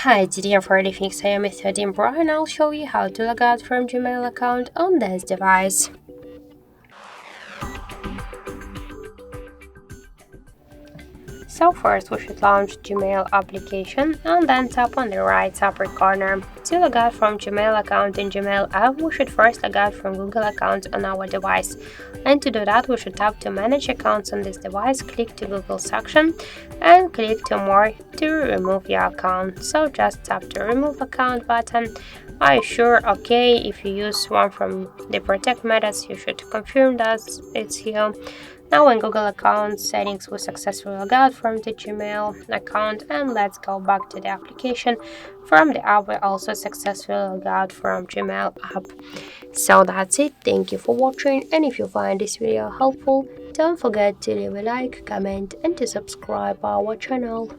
Hi, today I'm for the XIAOMI 13 Pro and I'll show you how to log out from Gmail account on this device. So first we should launch Gmail application and then tap on the right upper corner. To log out from Gmail account in Gmail app, we should first log out from Google account on our device. And to do that, we should tap to manage accounts on this device, click to Google section and click to more to remove your account. So just tap to remove account button. Are you sure? Okay, if you use one from the protect methods, you should confirm that it's here. Now in Google account settings, we successfully log out from the Gmail account and let's go back to the application. From the app, we also successfully log out from Gmail app. So that's it. Thank you for watching, and if you find this video helpful, don't forget to leave a like, comment and to subscribe our channel.